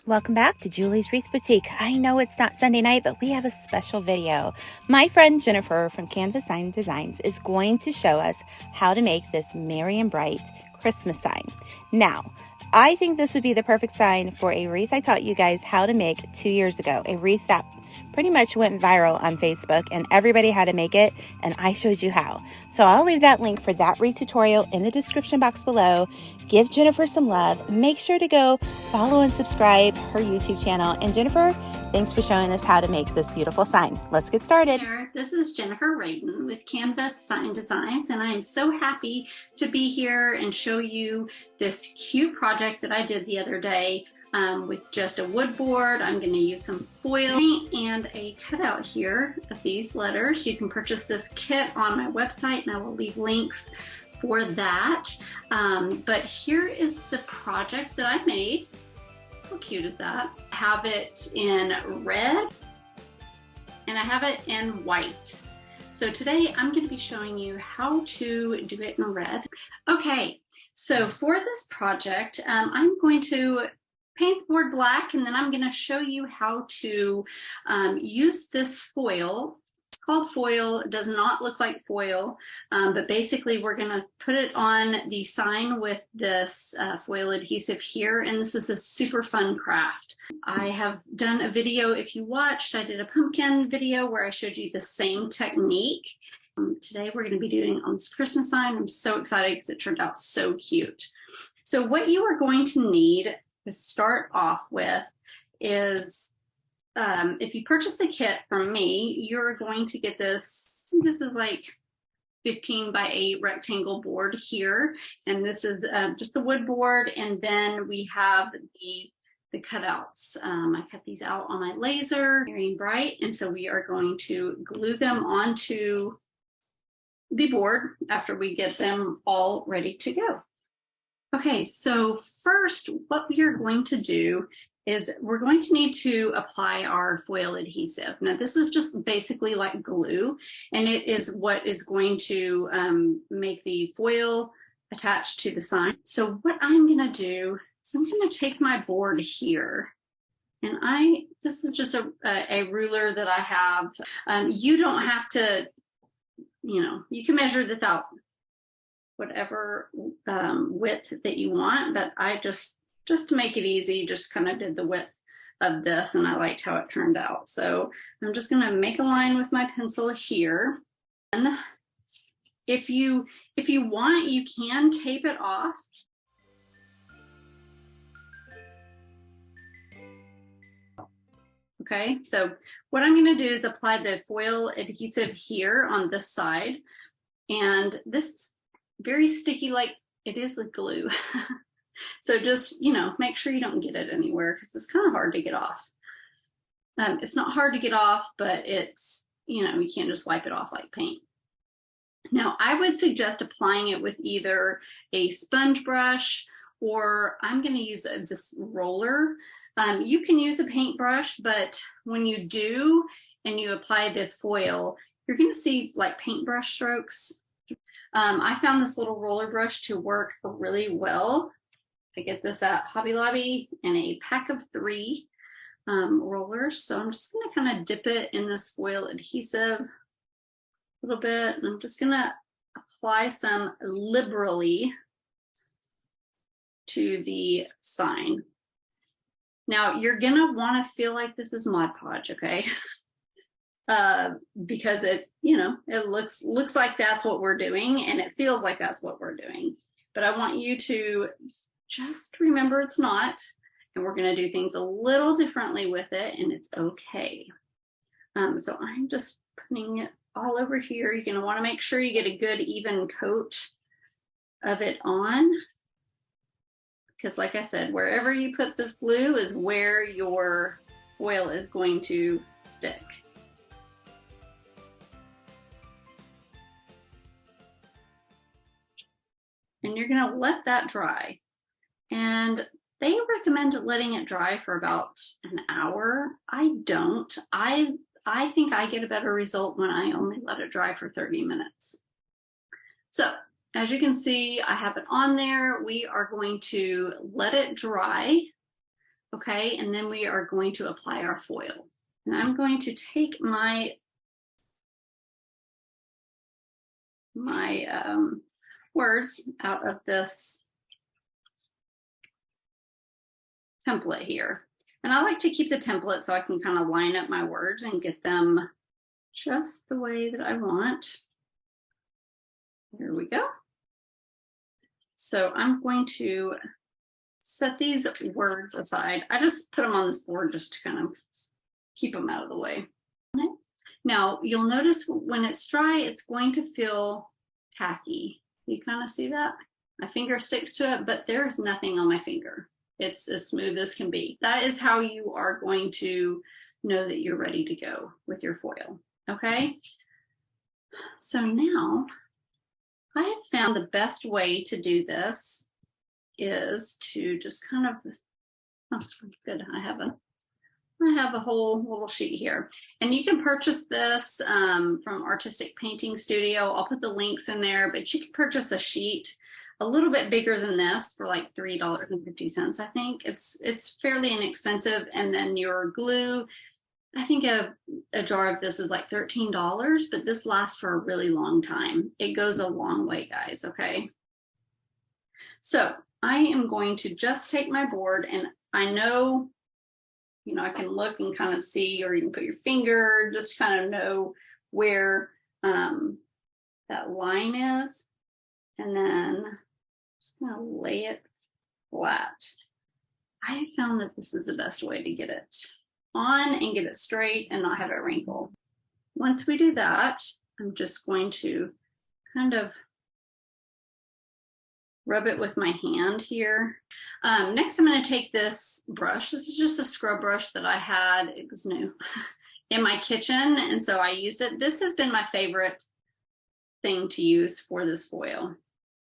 Welcome back to Julie's Wreath Boutique. I know it's not Sunday night, but we have a special video. My friend Jennifer from Canvas Sign Designs is going to show us how to make this merry and bright Christmas sign. Now, I think this would be the perfect sign for a wreath I taught you guys how to make 2 years ago, a wreath that pretty much went viral on Facebook and everybody had to make it, and I showed you how. So I'll leave that link for that wreath tutorial in the description box below. Give Jennifer some love. Make sure to go follow and subscribe her YouTube channel. And Jennifer, thanks for showing us how to make this beautiful sign. Let's get started. This is Jennifer Wreath with Canvas Sign Designs, and I am so happy to be here and show you this cute project that I did the other day. With just a wood board. I'm going to use some foil and a cutout here of these letters. You can purchase this kit on my website, and I will leave links for that. But here is the project that I made. How cute is that? I have it in red and I have it in white. So today I'm going to be showing you how to do it in red. Okay, so for this project, I'm going to paint the board black, and then I'm going to show you how to use this foil. It's called foil. It does not look like foil, but basically we're going to put it on the sign with this foil adhesive here, and this is a super fun craft. I have done a video, if you watched, I did a pumpkin video where I showed you the same technique. Today we're going to be doing on this Christmas sign. I'm so excited because it turned out so cute. So what you are going to need to start off with is, if you purchase the kit from me, you're going to get this. This is like 15 by 8 rectangle board here, and this is just the wood board, and then we have the cutouts. I cut these out on my laser, very bright, and so we are going to glue them onto the board after we get them all ready to go. Okay, so first what we are going to do is we're going to need to apply our foil adhesive. Now this is just basically like glue, and it is what is going to make the foil attached to the sign. So what I'm gonna do is I'm gonna take my board here, and this is just a ruler that I have. You don't have to, you can measure this out whatever width that you want, but I just to make it easy, just kind of did the width of this, and I liked how it turned out. So I'm just going to make a line with my pencil here. And if you want, you can tape it off. Okay, so what I'm going to do is apply the foil adhesive here on this side, and this is very sticky, like it is a glue. So just, make sure you don't get it anywhere, because it's kind of hard to get off. It's not hard to get off, but it's, you can't just wipe it off like paint. Now, I would suggest applying it with either a sponge brush, or I'm going to use this roller. You can use a paintbrush, but when you do and you apply the foil, you're going to see like paintbrush strokes. I found this little roller brush to work really well. I get this at Hobby Lobby in a pack of 3 rollers. So I'm just going to kind of dip it in this foil adhesive a little bit. And I'm just going to apply some liberally to the sign. Now you're going to want to feel like this is Mod Podge, okay? Because it, it looks like that's what we're doing, and it feels like that's what we're doing. But I want you to just remember it's not, and we're going to do things a little differently with it, and it's okay. So I'm just putting it all over here. You're going to want to make sure you get a good even coat of it on, because like I said, wherever you put this glue is where your foil is going to stick. And you're going to let that dry. And they recommend letting it dry for about an hour. I don't. I think I get a better result when I only let it dry for 30 minutes. So as you can see, I have it on there. We are going to let it dry Okay, and then we are going to apply our foil. And I'm going to take my words out of this template here. And I like to keep the template so I can kind of line up my words and get them just the way that I want. There we go. So I'm going to set these words aside. I just put them on this board just to kind of keep them out of the way. Now you'll notice when it's dry, it's going to feel tacky. You kind of see that? My finger sticks to it, but there's nothing on my finger. It's as smooth as can be. That is how you are going to know that you're ready to go with your foil. Okay? So now I have found the best way to do this is to just kind of, oh, good, I have a whole little sheet here. And you can purchase this from Artistic Painting Studio. I'll put the links in there, but you can purchase a sheet a little bit bigger than this for like $3.50, I think. It's fairly inexpensive. And then your glue, I think a jar of this is like $13, but this lasts for a really long time. It goes a long way, guys, okay? So I am going to just take my board, and I know, you know, I can look and kind of see, or you can put your finger, just kind of know where that line is. And then just gonna lay it flat. I found that this is the best way to get it on and get it straight and not have it wrinkle. Once we do that, I'm just going to kind of rub it with my hand here. Next, I'm going to take this brush. This is just a scrub brush that I had. It was new in my kitchen, and so I used it. This has been my favorite thing to use for this foil.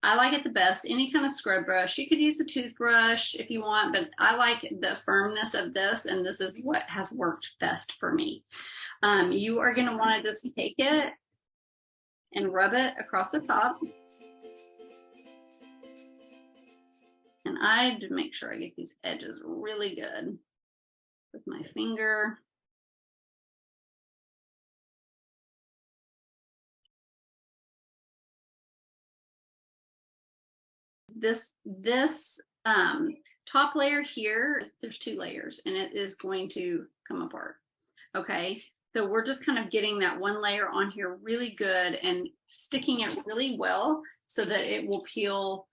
I like it the best. Any kind of scrub brush. You could use a toothbrush if you want, but I like the firmness of this, and this is what has worked best for me. You are going to want to just take it and rub it across the top. And I do make sure I get these edges really good with my finger. This top layer here, there's 2 layers, and it is going to come apart. Okay, so we're just kind of getting that one layer on here really good and sticking it really well so that it will peel.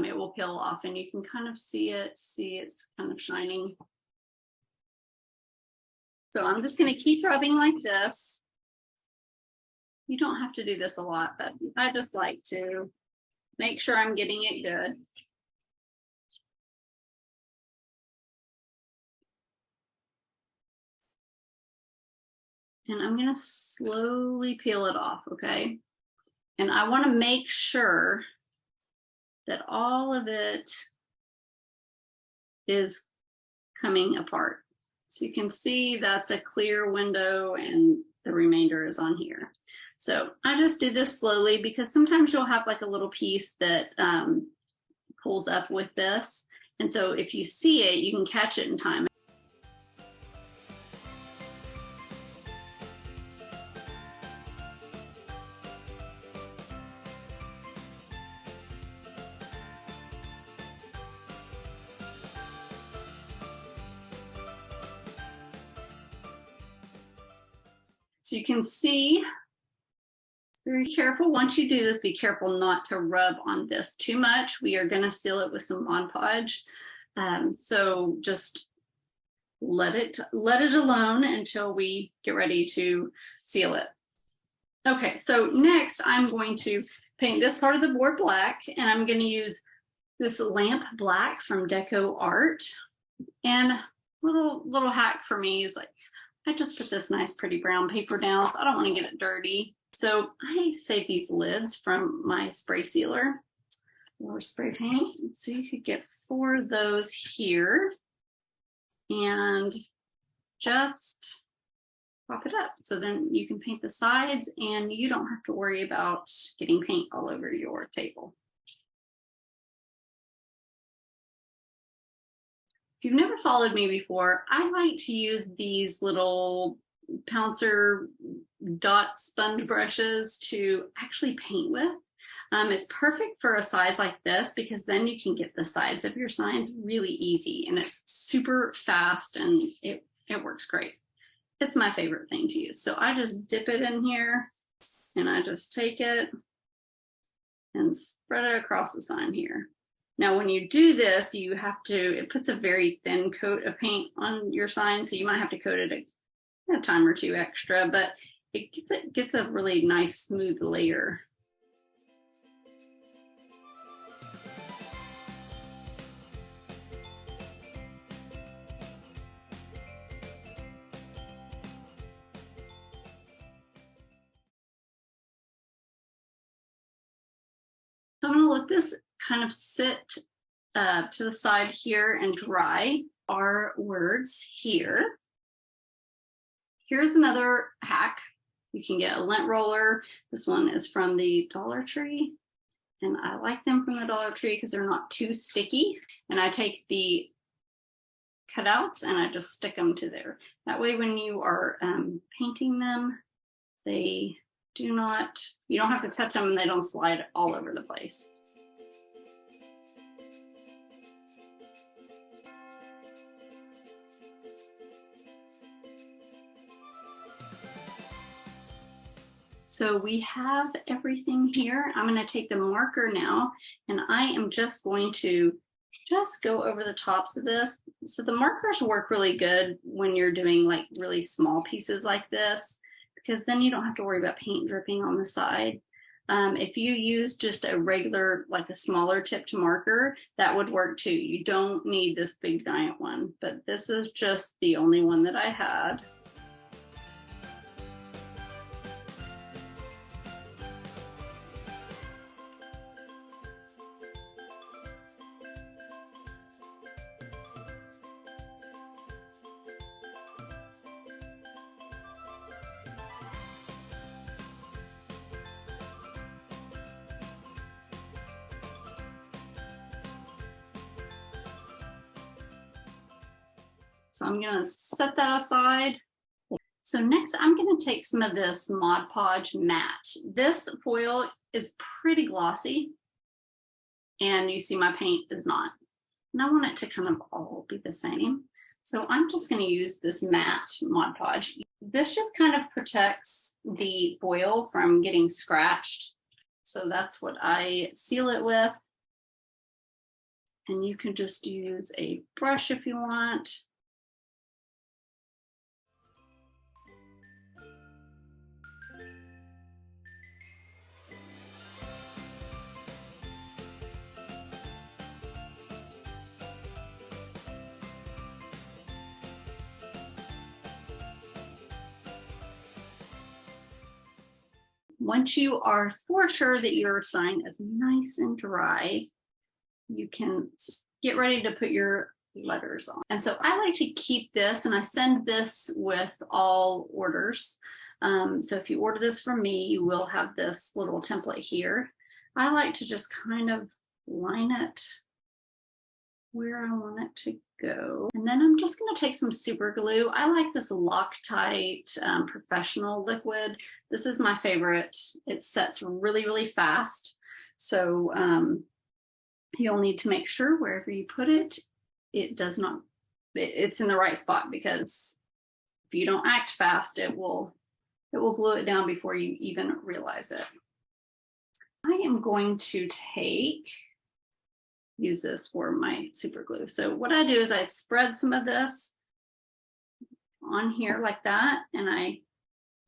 It will peel off, and you can kind of see it's kind of shining. So I'm just going to keep rubbing like this. You don't have to do this a lot, but I just like to make sure I'm getting it good. And I'm going to slowly peel it off, okay? And I want to make sure that all of it is coming apart. So you can see that's a clear window and the remainder is on here. So I just do this slowly because sometimes you'll have like a little piece that pulls up with this. And so if you see it, you can catch it in time. So you can see, very careful. Once you do this, be careful not to rub on this too much. We are going to seal it with some Mod Podge. So just let it alone until we get ready to seal it. Okay, so next I'm going to paint this part of the board black, and I'm going to use this lamp black from Deco Art. And little hack for me is like, I just put this nice pretty brown paper down, so I don't want to get it dirty. So I save these lids from my spray sealer or spray paint. So you could get 4 of those here and just pop it up. So then you can paint the sides and you don't have to worry about getting paint all over your table. If you've never followed me before, I like to use these little Pouncer dot sponge brushes to actually paint with. It's perfect for a size like this because then you can get the sides of your signs really easy, and it's super fast and it works great. It's my favorite thing to use. So I just dip it in here and I just take it and spread it across the sign here. Now, when you do this, you have to, it puts a very thin coat of paint on your sign, so you might have to coat it a time or two extra, but it gets a really nice smooth layer. So I'm going to let this kind of sit to the side here and dry our words here. Here's another hack. You can get a lint roller. This one is from the Dollar Tree, and I like them from the Dollar Tree because they're not too sticky. And I take the cutouts and I just stick them to there. That way when you are painting them, they do not, you don't have to touch them and they don't slide all over the place. So we have everything here. I'm going to take the marker now, and I am just going to go over the tops of this. So the markers work really good when you're doing like really small pieces like this, because then you don't have to worry about paint dripping on the side. If you use just a regular, like a smaller tipped marker, that would work too. You don't need this big giant one, but this is just the only one that I had. So I'm going to set that aside. So next I'm going to take some of this Mod Podge matte. This foil is pretty glossy, and you see my paint is not. And I want it to kind of all be the same. So I'm just going to use this matte Mod Podge. This just kind of protects the foil from getting scratched. So that's what I seal it with. And you can just use a brush if you want. Once you are for sure that your sign is nice and dry, you can get ready to put your letters on. And so I like to keep this, and I send this with all orders. So if you order this from me, you will have this little template here. I like to just kind of line it where I want it to go. And then I'm just going to take some super glue. I like this Loctite professional liquid. This is my favorite. It sets really, really fast. So you'll need to make sure wherever you put it, it's in the right spot, because if you don't act fast, it will glue it down before you even realize it. I am going to use this for my super glue. So what I do is I spread some of this on here like that, and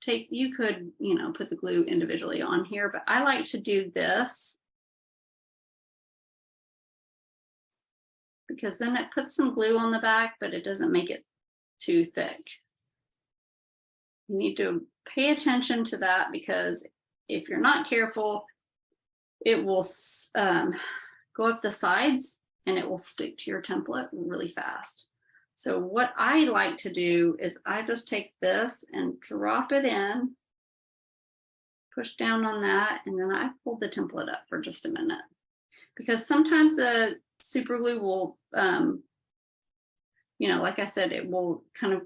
you could, put the glue individually on here, but I like to do this because then it puts some glue on the back, but it doesn't make it too thick. You need to pay attention to that, because if you're not careful, it will go up the sides and it will stick to your template really fast. So what I like to do is I just take this and drop it in, push down on that, and then I pull the template up for just a minute, because sometimes the super glue will you know, like I said, it will kind of,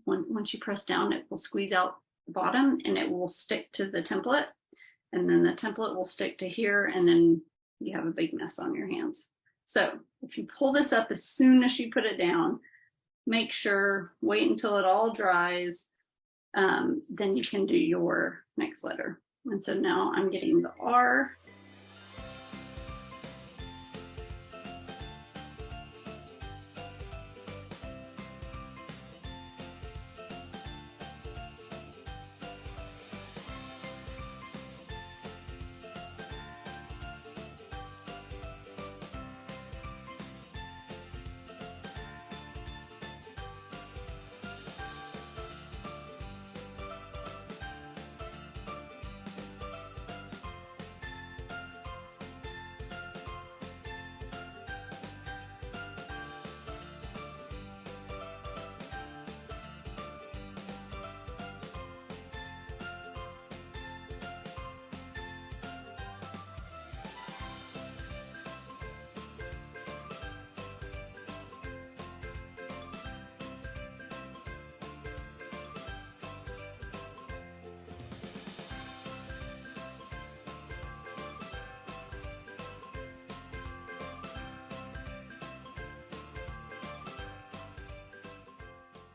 once you press down, it will squeeze out the bottom and it will stick to the template. And then the template will stick to here, and then you have a big mess on your hands. So if you pull this up as soon as you put it down, make sure, wait until it all dries, then you can do your next letter. And so now I'm getting the R.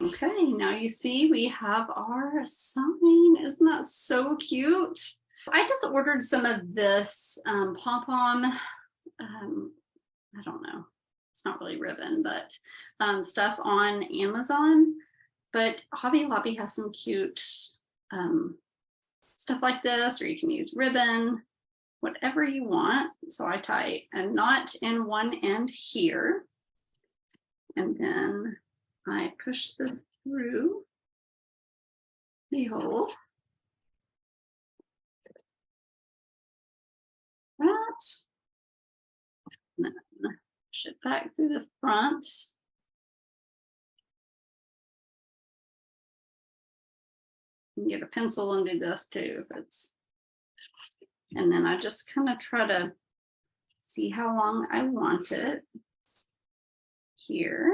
Okay, now you see we have our sign. Isn't that so cute? I just ordered some of this pom-pom, I don't know, it's not really ribbon, but stuff on Amazon. But Hobby Lobby has some cute stuff like this, or you can use ribbon, whatever you want. So I tie a knot in one end here, and then I push this through the hole. That. And then push it back through the front. You can get a pencil and do this too if it's. And then I just kind of try to see how long I want it here.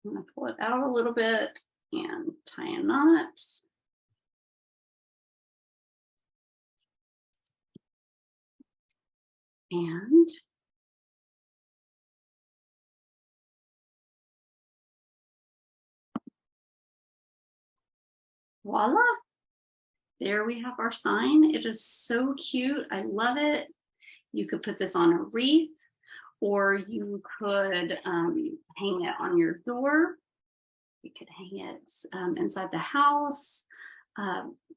I'm going to pull it out a little bit and tie a knot. And voila, there we have our sign. It is so cute. I love it. You could put this on a wreath, or you could hang it on your door. You could hang it inside the house,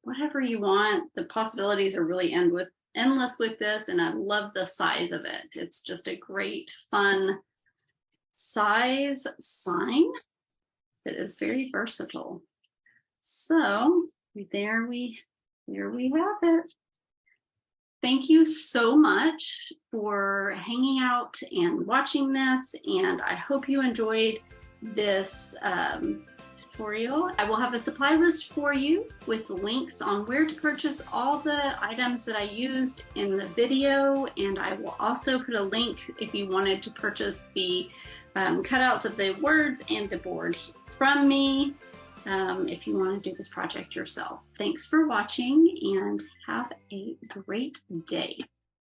whatever you want. The possibilities are really endless with this, and I love the size of it. It's just a great, fun size sign that is very versatile. So there we have it. Thank you so much for hanging out and watching this, and I hope you enjoyed this tutorial. I will have a supply list for you with links on where to purchase all the items that I used in the video, and I will also put a link if you wanted to purchase the cutouts of the words and the board from me, if you want to do this project yourself. Thanks for watching, and have a great day.